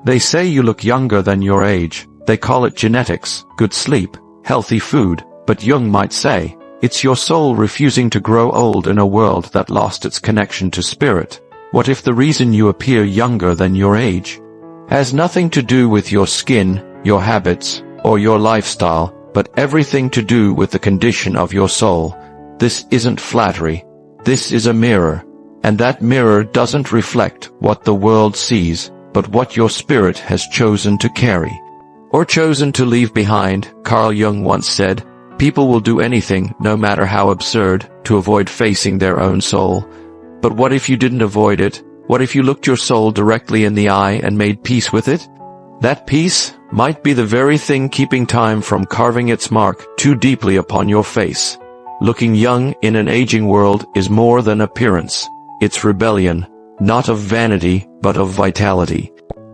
They say you look younger than your age. They call it genetics, good sleep, healthy food, but Jung might say, it's your soul refusing to grow old in a world that lost its connection to spirit. What if the reason you appear younger than your age has nothing to do with your skin, your habits, or your lifestyle, but everything to do with the condition of your soul? This isn't flattery. This is a mirror. And that mirror doesn't reflect what the world sees, but what your spirit has chosen to carry, or chosen to leave behind. Carl Jung once said, people will do anything, no matter how absurd, to avoid facing their own soul. But what if you didn't avoid it? What if you looked your soul directly in the eye and made peace with it? That peace might be the very thing keeping time from carving its mark too deeply upon your face. Looking young in an aging world is more than appearance. It's rebellion, not of vanity, but of vitality.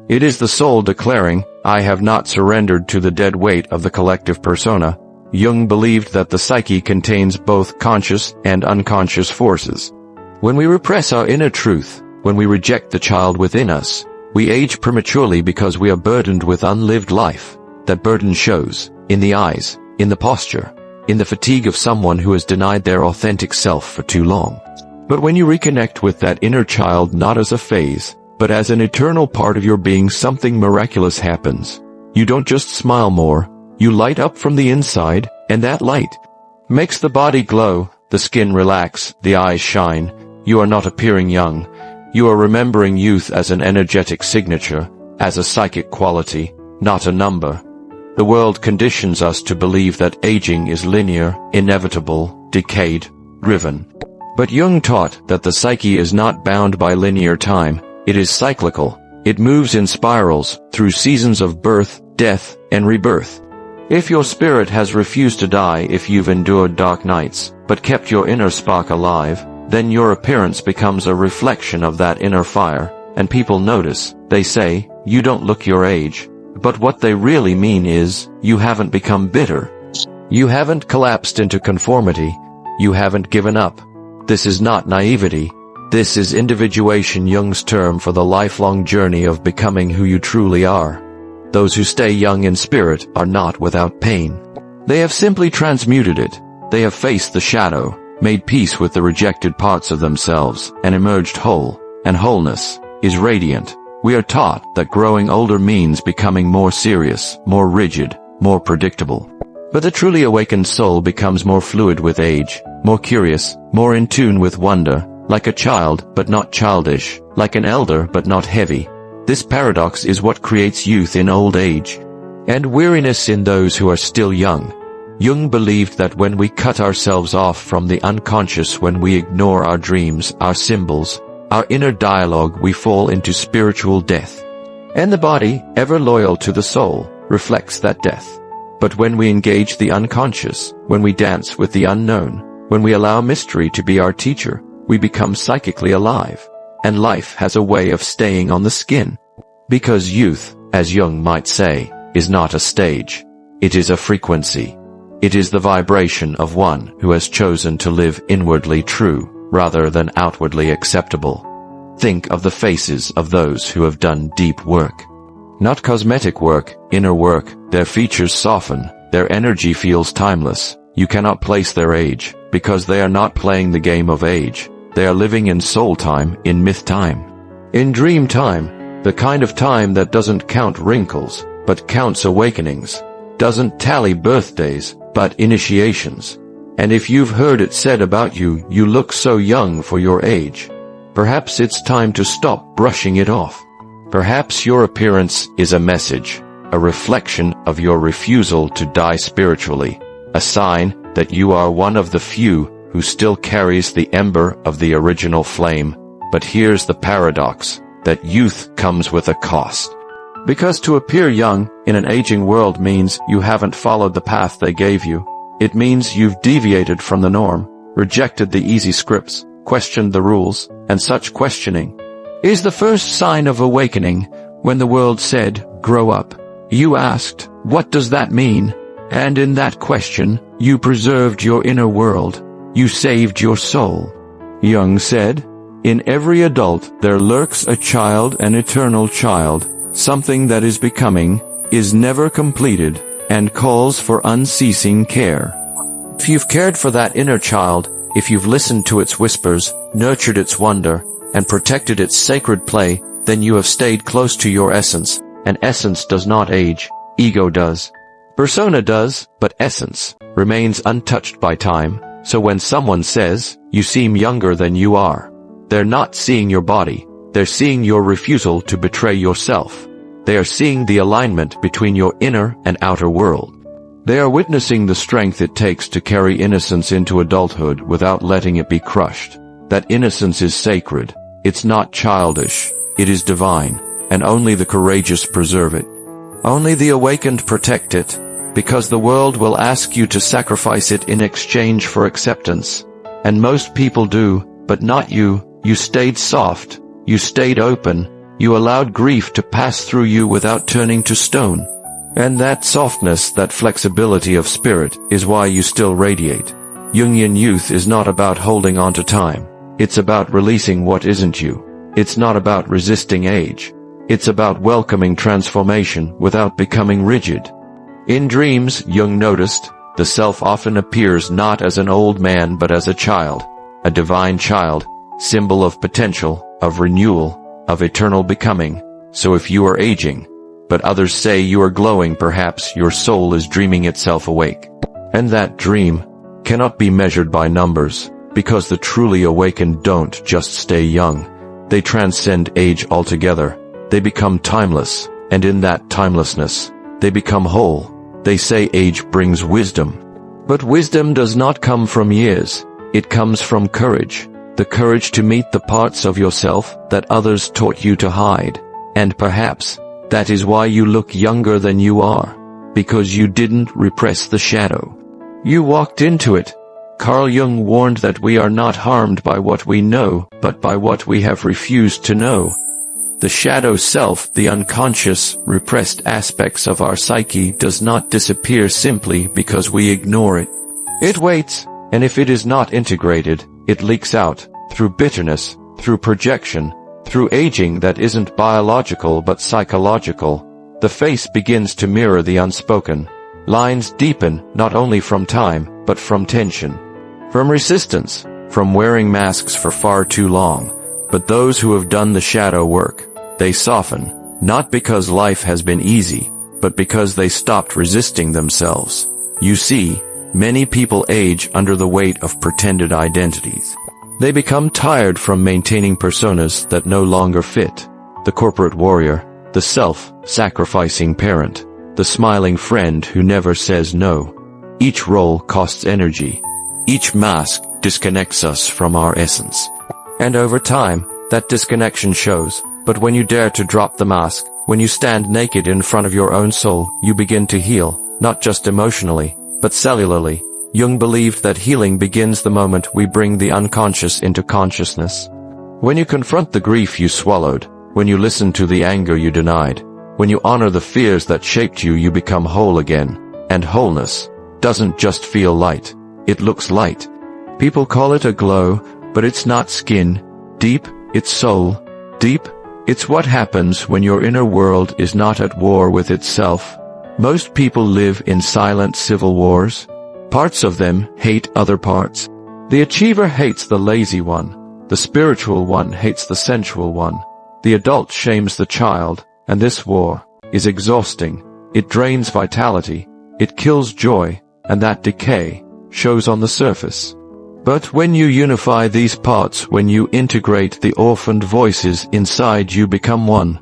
It is the soul declaring, I have not surrendered to the dead weight of the collective persona. Jung believed that the psyche contains both conscious and unconscious forces. When we repress our inner truth, when we reject the child within us, we age prematurely because we are burdened with unlived life. That burden shows in the eyes, in the posture, in the fatigue of someone who has denied their authentic self for too long. But when you reconnect with that inner child not as a phase, but as an eternal part of your being, something miraculous happens. You don't just smile more, you light up from the inside, and that light makes the body glow, the skin relax, the eyes shine. You are not appearing young. You are remembering youth as an energetic signature, as a psychic quality, not a number. The world conditions us to believe that aging is linear, inevitable, decayed, driven. But Jung taught that the psyche is not bound by linear time. It is cyclical. It moves in spirals, through seasons of birth, death, and rebirth. If your spirit has refused to die, if you've endured dark nights, but kept your inner spark alive, then your appearance becomes a reflection of that inner fire, and people notice. They say, you don't look your age. But what they really mean is, you haven't become bitter. You haven't collapsed into conformity. You haven't given up. This is not naivety. This is individuation, Jung's term for the lifelong journey of becoming who you truly are. Those who stay young in spirit are not without pain. They have simply transmuted it. They have faced the shadow, made peace with the rejected parts of themselves, and emerged whole. And wholeness is radiant. We are taught that growing older means becoming more serious, more rigid, more predictable. But the truly awakened soul becomes more fluid with age, more curious, more in tune with wonder, like a child but not childish, like an elder but not heavy. This paradox is what creates youth in old age, and weariness in those who are still young. Jung believed that when we cut ourselves off from the unconscious, when we ignore our dreams, our symbols, our inner dialogue, we fall into spiritual death. And the body, ever loyal to the soul, reflects that death. But when we engage the unconscious, when we dance with the unknown, when we allow mystery to be our teacher, we become psychically alive. And life has a way of staying on the skin. Because youth, as Jung might say, is not a stage. It is a frequency. It is the vibration of one who has chosen to live inwardly true, rather than outwardly acceptable. Think of the faces of those who have done deep work. Not cosmetic work, inner work. Their features soften, their energy feels timeless. You cannot place their age, because they are not playing the game of age. They are living in soul time, in myth time, in dream time, the kind of time that doesn't count wrinkles, but counts awakenings, doesn't tally birthdays, but initiations. And if you've heard it said about you, you look so young for your age, perhaps it's time to stop brushing it off. Perhaps your appearance is a message, a reflection of your refusal to die spiritually, a sign that you are one of the few who still carries the ember of the original flame. But here's the paradox, that youth comes with a cost. Because to appear young in an aging world means you haven't followed the path they gave you. It means you've deviated from the norm, rejected the easy scripts, questioned the rules, and such questioning is the first sign of awakening. When the world said, grow up, you asked, what does that mean? And in that question, you preserved your inner world. You saved your soul. Jung said, in every adult there lurks a child, an eternal child, something that is becoming, is never completed, and calls for unceasing care. If you've cared for that inner child, if you've listened to its whispers, nurtured its wonder, and protected its sacred play, then you have stayed close to your essence, and essence does not age, ego does. Persona does, but essence remains untouched by time, so when someone says, you seem younger than you are, they're not seeing your body, they're seeing your refusal to betray yourself. They are seeing the alignment between your inner and outer world. They are witnessing the strength it takes to carry innocence into adulthood without letting it be crushed. That innocence is sacred. It's not childish. It is divine, and only the courageous preserve it. Only the awakened protect it, because the world will ask you to sacrifice it in exchange for acceptance. And most people do, but not you. You stayed soft. You stayed open. You allowed grief to pass through you without turning to stone. And that softness, that flexibility of spirit, is why you still radiate. Jungian youth is not about holding on to time. It's about releasing what isn't you. It's not about resisting age. It's about welcoming transformation without becoming rigid. In dreams, Jung noticed, the self often appears not as an old man but as a child, a divine child, symbol of potential, of renewal, of eternal becoming. So if you are aging, but others say you are glowing, perhaps your soul is dreaming itself awake. And that dream cannot be measured by numbers, because the truly awakened don't just stay young. They transcend age altogether. They become timeless, and in that timelessness, they become whole. They say age brings wisdom. But wisdom does not come from years. It comes from courage. The courage to meet the parts of yourself that others taught you to hide. And perhaps that is why you look younger than you are, because you didn't repress the shadow. You walked into it. Carl Jung warned that we are not harmed by what we know, but by what we have refused to know. The shadow self, the unconscious, repressed aspects of our psyche, does not disappear simply because we ignore it. It waits, and if it is not integrated, it leaks out, through bitterness, through projection, through aging that isn't biological but psychological. The face begins to mirror the unspoken. Lines deepen, not only from time, but from tension. From resistance, from wearing masks for far too long. But those who have done the shadow work, they soften, not because life has been easy, but because they stopped resisting themselves. You see, many people age under the weight of pretended identities. They become tired from maintaining personas that no longer fit. The corporate warrior, the self-sacrificing parent, the smiling friend who never says no. Each role costs energy. Each mask disconnects us from our essence. And over time, that disconnection shows. But when you dare to drop the mask, when you stand naked in front of your own soul, you begin to heal, not just emotionally, but cellularly. Jung believed that healing begins the moment we bring the unconscious into consciousness. When you confront the grief you swallowed, when you listen to the anger you denied, when you honor the fears that shaped you, you become whole again. And wholeness doesn't just feel light, it looks light. People call it a glow, but it's not skin deep, it's soul deep. It's what happens when your inner world is not at war with itself. Most people live in silent civil wars. Parts of them hate other parts. The achiever hates the lazy one. The spiritual one hates the sensual one. The adult shames the child, and this war is exhausting. It drains vitality. It kills joy, and that decay shows on the surface. But when you unify these parts, when you integrate the orphaned voices inside, you become one.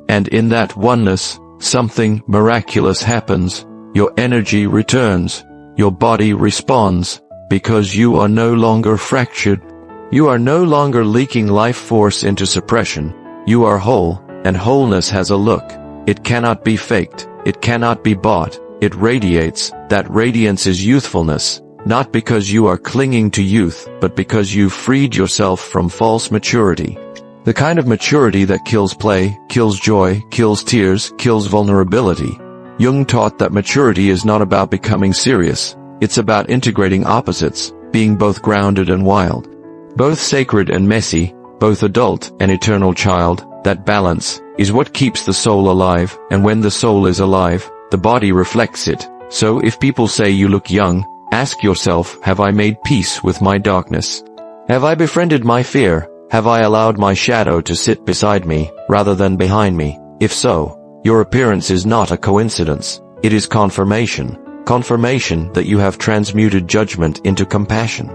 And in that oneness, something miraculous happens. Your energy returns. Your body responds, because you are no longer fractured. You are no longer leaking life force into suppression. You are whole, and wholeness has a look. It cannot be faked. It cannot be bought. It radiates. That radiance is youthfulness. Not because you are clinging to youth, but because you've freed yourself from false maturity. The kind of maturity that kills play, kills joy, kills tears, kills vulnerability. Jung taught that maturity is not about becoming serious. It's about integrating opposites, being both grounded and wild, both sacred and messy, both adult and eternal child, That balance is what keeps the soul alive, and when the soul is alive, the body reflects it. So if people say you look young, ask yourself, have I made peace with my darkness? Have I befriended my fear? Have I allowed my shadow to sit beside me, rather than behind me? If so, your appearance is not a coincidence. It is confirmation. Confirmation that you have transmuted judgment into compassion,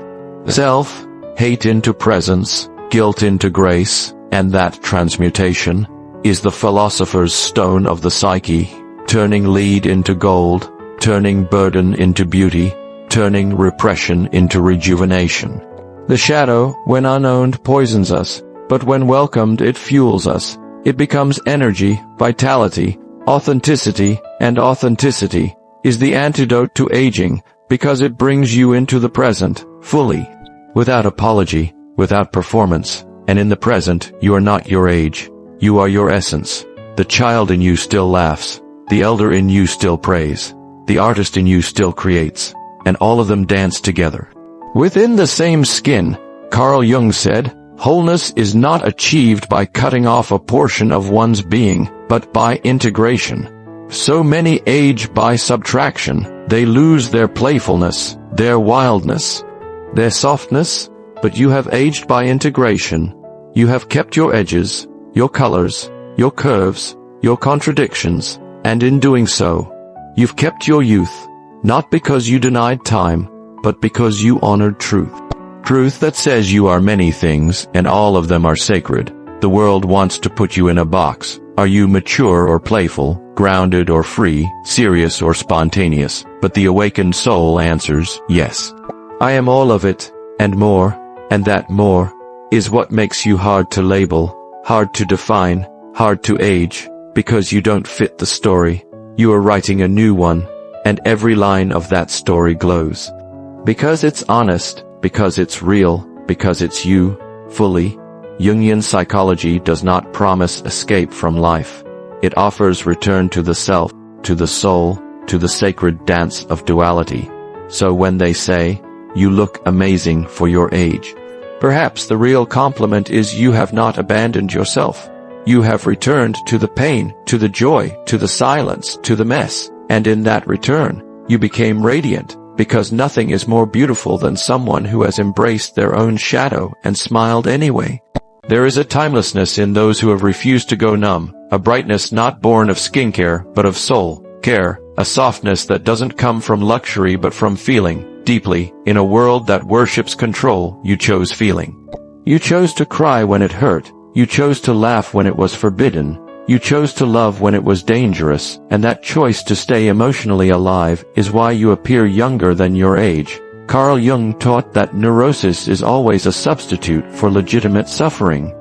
self-hate into presence, guilt into grace, and that transmutation is the philosopher's stone of the psyche, turning lead into gold, turning burden into beauty, turning repression into rejuvenation. The shadow, when unowned, poisons us, but when welcomed it fuels us. It becomes energy, vitality, authenticity, and authenticity is the antidote to aging, because it brings you into the present, fully, without apology, without performance, and in the present you are not your age, you are your essence. The child in you still laughs, the elder in you still prays, the artist in you still creates, and all of them dance together. Within the same skin, Carl Jung said, wholeness is not achieved by cutting off a portion of one's being, but by integration. So many age by subtraction, they lose their playfulness, their wildness, their softness, but you have aged by integration. You have kept your edges, your colors, your curves, your contradictions, and in doing so, you've kept your youth, not because you denied time, but because you honored truth. Truth that says you are many things, and all of them are sacred. The world wants to put you in a box. Are you mature or playful, grounded or free, serious or spontaneous? But the awakened soul answers, yes. I am all of it, and more, and that more is what makes you hard to label, hard to define, hard to age, because you don't fit the story. You are writing a new one, and every line of that story glows. Because it's honest, because it's real, because it's you, fully. Jungian psychology does not promise escape from life. It offers return to the self, to the soul, to the sacred dance of duality. So when they say, you look amazing for your age, perhaps the real compliment is you have not abandoned yourself. You have returned to the pain, to the joy, to the silence, to the mess, and in that return, you became radiant, because nothing is more beautiful than someone who has embraced their own shadow and smiled anyway. There is a timelessness in those who have refused to go numb, a brightness not born of skincare, but of soul care, a softness that doesn't come from luxury but from feeling deeply. In a world that worships control, you chose feeling. You chose to cry when it hurt. You chose to laugh when it was forbidden. You chose to love when it was dangerous, and that choice to stay emotionally alive is why you appear younger than your age. Carl Jung taught that neurosis is always a substitute for legitimate suffering.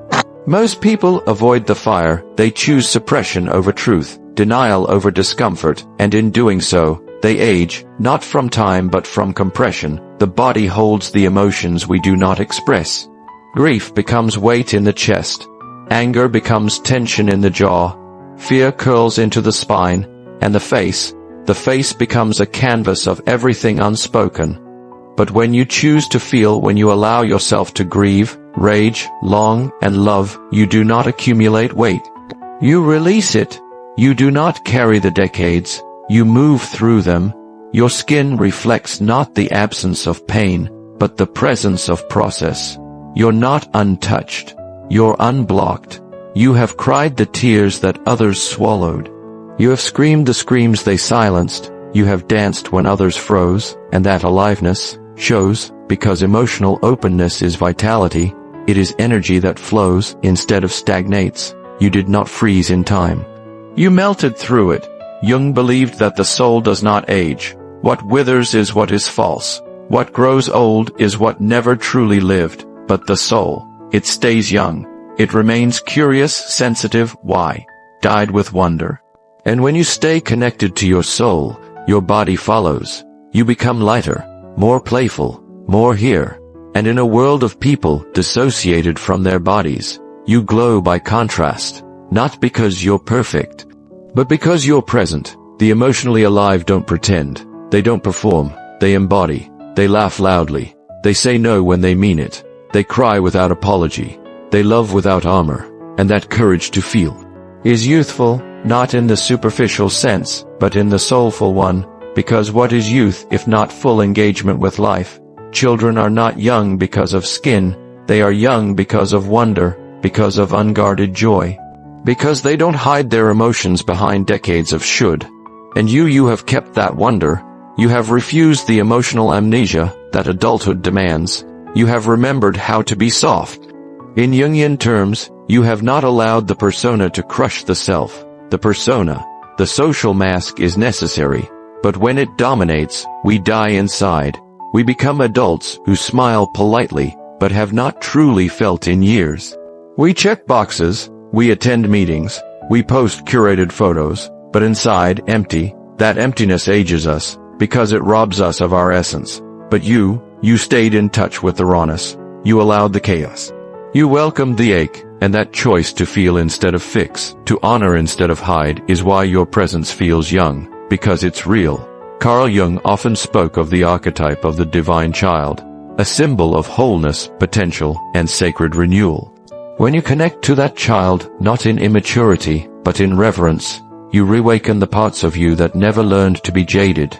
Most people avoid the fire, they choose suppression over truth, denial over discomfort, and in doing so, they age, not from time but from compression. The body holds the emotions we do not express. Grief becomes weight in the chest. Anger becomes tension in the jaw. Fear curls into the spine, and the face becomes a canvas of everything unspoken. But when you choose to feel, when you allow yourself to grieve, rage, long, and love, you do not accumulate weight. You release it. You do not carry the decades. You move through them. Your skin reflects not the absence of pain, but the presence of process. You're not untouched. You're unblocked. You have cried the tears that others swallowed. You have screamed the screams they silenced. You have danced when others froze, and that aliveness shows, because emotional openness is vitality. It is energy that flows instead of stagnates. You did not freeze in time. You melted through it. Jung believed that the soul does not age. What withers is what is false. What grows old is what never truly lived. But the soul, it stays young. It remains curious, sensitive, why? Died with wonder. And when you stay connected to your soul, your body follows. You become lighter, more playful, more here. And in a world of people dissociated from their bodies, you glow by contrast, not because you're perfect, but because you're present. The emotionally alive don't pretend. They don't perform. They embody. They laugh loudly. They say no when they mean it. They cry without apology. They love without armor. and that courage to feel is youthful, not in the superficial sense, but in the soulful one, because what is youth if not full engagement with life? Children are not young because of skin, they are young because of wonder, because of unguarded joy. Because they don't hide their emotions behind decades of should. And you have kept that wonder. You have refused the emotional amnesia that adulthood demands. You have remembered how to be soft. In Jungian terms, you have not allowed the persona to crush the self. The persona, the social mask, is necessary, but when it dominates, we die inside. We become adults who smile politely, but have not truly felt in years. We check boxes, we attend meetings, we post curated photos, but inside, empty. That emptiness ages us, because it robs us of our essence. But you stayed in touch with the rawness. You allowed the chaos. You welcomed the ache, and that choice to feel instead of fix, to honor instead of hide, is why your presence feels young, because it's real. Carl Jung often spoke of the archetype of the divine child, a symbol of wholeness, potential, and sacred renewal. When you connect to that child, not in immaturity, but in reverence, you reawaken the parts of you that never learned to be jaded.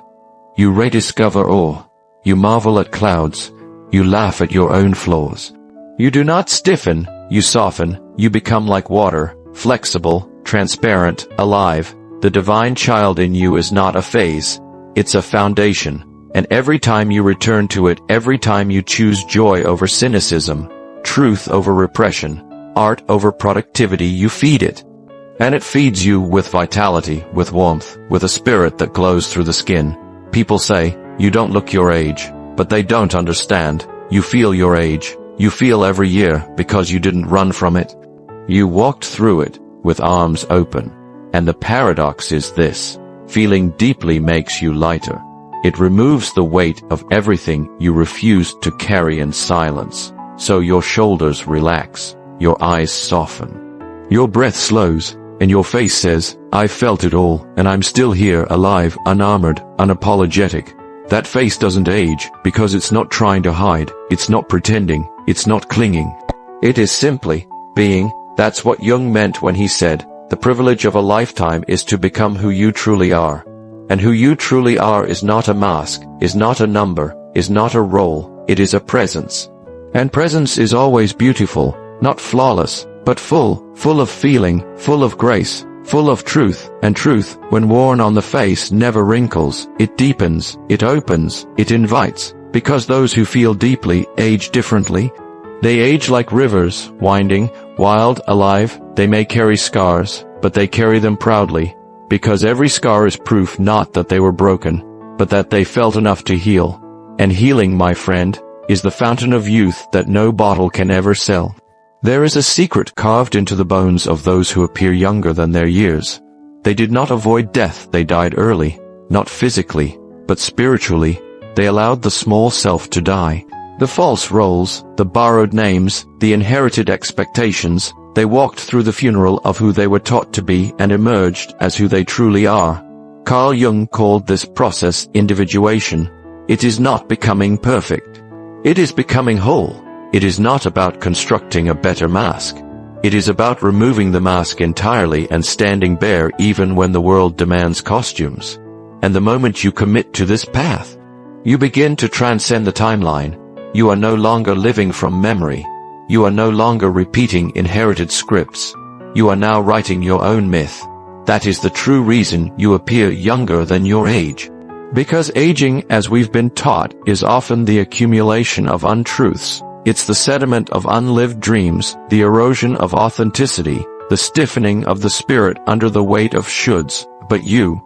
You rediscover awe. You marvel at clouds. You laugh at your own flaws. You do not stiffen, you soften. You become like water, flexible, transparent, alive. The divine child in you is not a phase. It's a foundation. And every time you return to it, every time you choose joy over cynicism, truth over repression, art over productivity, you feed it. And it feeds you with vitality, with warmth, with a spirit that glows through the skin. People say, you don't look your age, but they don't understand. You feel your age. You feel every year because you didn't run from it. You walked through it with arms open. And the paradox is this: feeling deeply makes you lighter. It removes the weight of everything you refused to carry in silence. So your shoulders relax, your eyes soften, your breath slows, and your face says, I felt it all, and I'm still here, alive, unarmored, unapologetic. That face doesn't age, because it's not trying to hide, it's not pretending, it's not clinging. It is simply being. That's what Jung meant when he said, the privilege of a lifetime is to become who you truly are. And who you truly are is not a mask, is not a number, is not a role, it is a presence. And presence is always beautiful, not flawless, but full of feeling, full of grace, full of truth, and truth, when worn on the face, never wrinkles, it deepens, it opens, it invites, because those who feel deeply age differently. They age like rivers, winding, wild, alive. They may carry scars, but they carry them proudly, because every scar is proof not that they were broken, but that they felt enough to heal. And healing, my friend, is the fountain of youth that no bottle can ever sell. There is a secret carved into the bones of those who appear younger than their years. They did not avoid death, they died early, not physically, but spiritually. They allowed the small self to die. The false roles, the borrowed names, the inherited expectations, they walked through the funeral of who they were taught to be and emerged as who they truly are. Carl Jung called this process individuation. It is not becoming perfect. It is becoming whole. It is not about constructing a better mask. It is about removing the mask entirely and standing bare even when the world demands costumes. And the moment you commit to this path, you begin to transcend the timeline. You are no longer living from memory. You are no longer repeating inherited scripts. You are now writing your own myth. That is the true reason you appear younger than your age. Because aging, as we've been taught, is often the accumulation of untruths. It's the sediment of unlived dreams, the erosion of authenticity, the stiffening of the spirit under the weight of shoulds. But you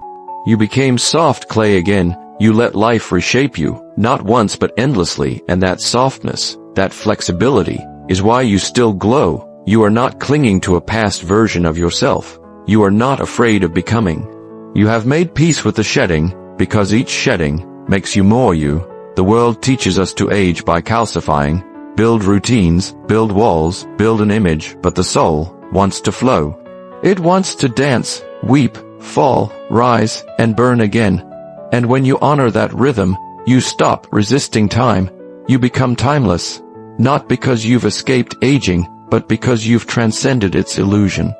became soft clay again. You let life reshape you, not once but endlessly, and that softness, that flexibility, is why you still glow. You are not clinging to a past version of yourself. You are not afraid of becoming. You have made peace with the shedding, because each shedding makes you more you. The world teaches us to age by calcifying, build routines, build walls, build an image, but the soul wants to flow. It wants to dance, weep, fall, rise, and burn again. And when you honor that rhythm, you stop resisting time. You become timeless, not because you've escaped aging, but because you've transcended its illusion.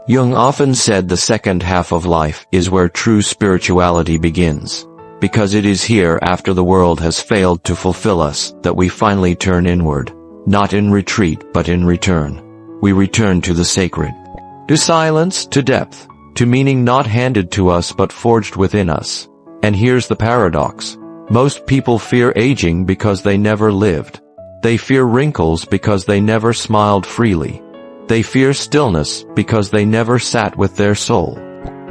Jung often said the second half of life is where true spirituality begins, because it is here, after the world has failed to fulfill us, that we finally turn inward, not in retreat but in return. We return to the sacred, to silence, to depth, to meaning not handed to us but forged within us. And here's the paradox. Most people fear aging because they never lived. They fear wrinkles because they never smiled freely. They fear stillness because they never sat with their soul.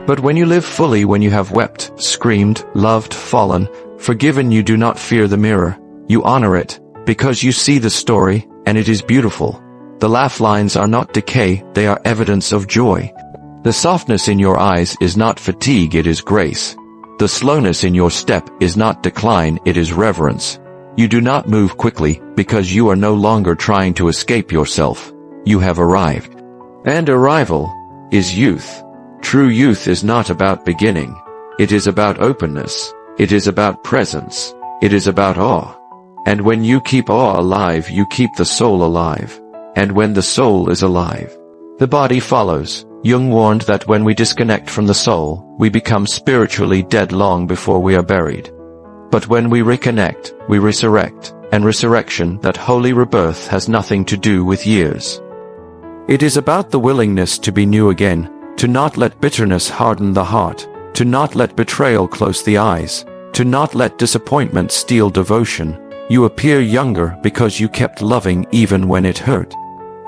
But when you live fully, when you have wept, screamed, loved, fallen, forgiven, you do not fear the mirror. You honor it, because you see the story, and it is beautiful. The laugh lines are not decay, they are evidence of joy. The softness in your eyes is not fatigue, it is grace. The slowness in your step is not decline, it is reverence. You do not move quickly, because you are no longer trying to escape yourself. You have arrived. And arrival is youth. True youth is not about beginning. It is about openness. It is about presence. It is about awe. And when you keep awe alive, you keep the soul alive. And when the soul is alive, the body follows. Jung warned that when we disconnect from the soul, we become spiritually dead long before we are buried. But when we reconnect, we resurrect, and resurrection, that holy rebirth, has nothing to do with years. It is about the willingness to be new again, to not let bitterness harden the heart, to not let betrayal close the eyes, to not let disappointment steal devotion. You appear younger because you kept loving even when it hurt.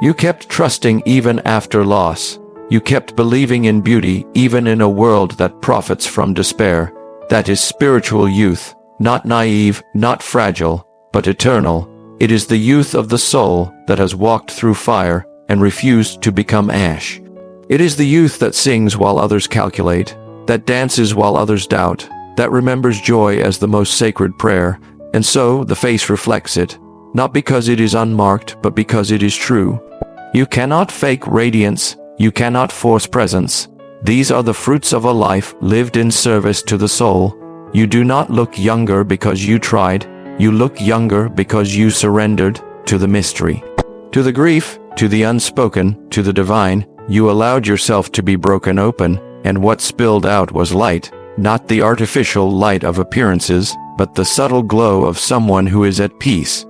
You kept trusting even after loss. You kept believing in beauty even in a world that profits from despair. That is spiritual youth, not naive, not fragile, but eternal. It is the youth of the soul that has walked through fire and refused to become ash. It is the youth that sings while others calculate, that dances while others doubt, that remembers joy as the most sacred prayer, and so the face reflects it, not because it is unmarked, but because it is true. You cannot fake radiance, you cannot force presence. These are the fruits of a life lived in service to the soul. You do not look younger because you tried, you look younger because you surrendered to the mystery, to the grief, to the unspoken, to the divine. You allowed yourself to be broken open, and what spilled out was light, not the artificial light of appearances, but the subtle glow of someone who is at peace.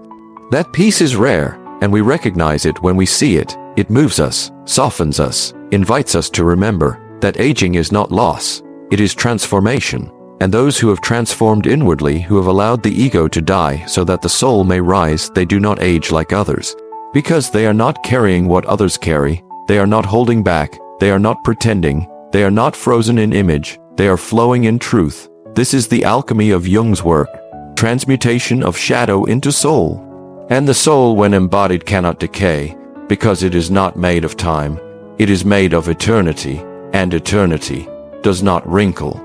That peace is rare, and we recognize it when we see it. It moves us, softens us, invites us to remember that aging is not loss, it is transformation. And those who have transformed inwardly, who have allowed the ego to die so that the soul may rise, they do not age like others. Because they are not carrying what others carry, they are not holding back, they are not pretending, they are not frozen in image, they are flowing in truth. This is the alchemy of Jung's work, transmutation of shadow into soul. And the soul, when embodied, cannot decay, because it is not made of time, it is made of eternity, and eternity does not wrinkle.